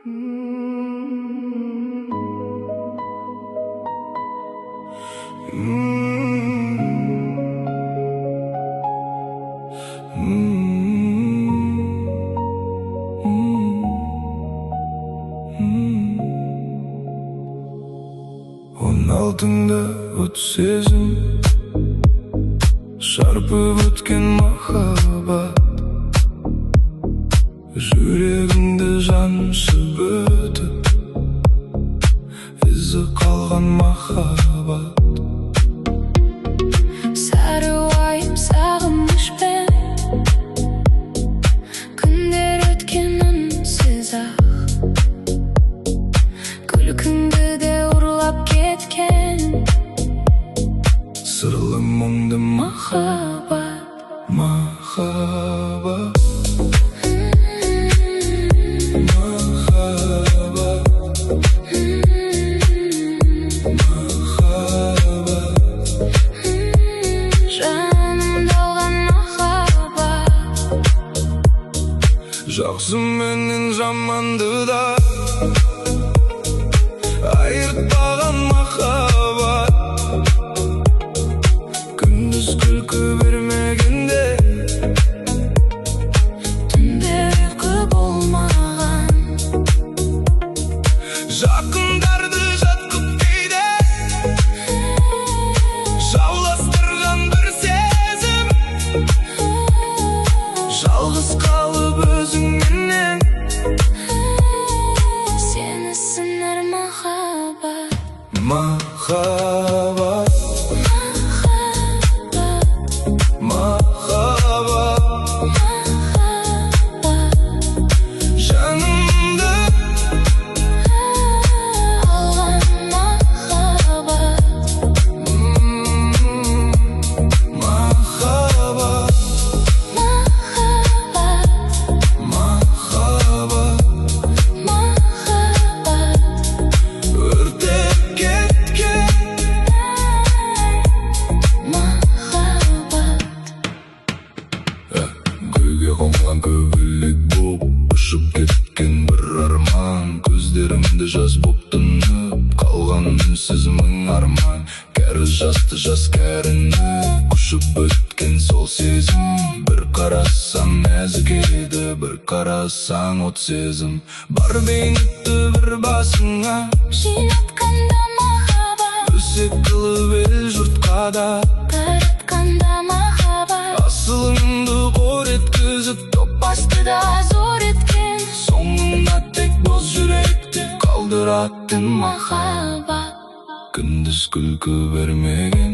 Onun altında ot sezim, şarpıp ötken mahabat, yüreğimde jansып ötüp izi kalgan mahabat. Sarı wayım sağınmışpen, күндер өткен үнсіз-ақ, күлкіңді де ұрлап кеткен Sırlı мұңды махаббат. Mahabat. Жанымда алған махаббат. Жақсы менен жаманды да айыртпаған махаббат. Күндіз күлкі бермегенде, Түнде ұйқы болмаған, жақындарды жатқып кейде жауластырған бір сезім. Жалғыз қалып өзіңменен сені сынар махаббат. Махаббат, Махаббат, махаббат. махаббат. Жанымды Алған махаббат. махаббат, Махаббат, махаббат. махаббат. Өртеп кеткен Махаббат. Көйге қонған көбелек боп ұшып кеткен бір арман. Көздерімді жас боп тұнып қалған үнсіз мың арман. Кәрі жасты жас кәрініп құшып өткен сол сезім. Бір қарасаң нәзік еді, бір қарасаң от сезім. Бар бейнетті бір басыңа Жинатқанда махаббат, өсек қылып ел жұртқа да таратқанда махаббат. асылыңды қор еткізіп Топастыда зор еткен соңында тек бос жүректе қалдыратын махаббат. күндіз күлкі бермеген.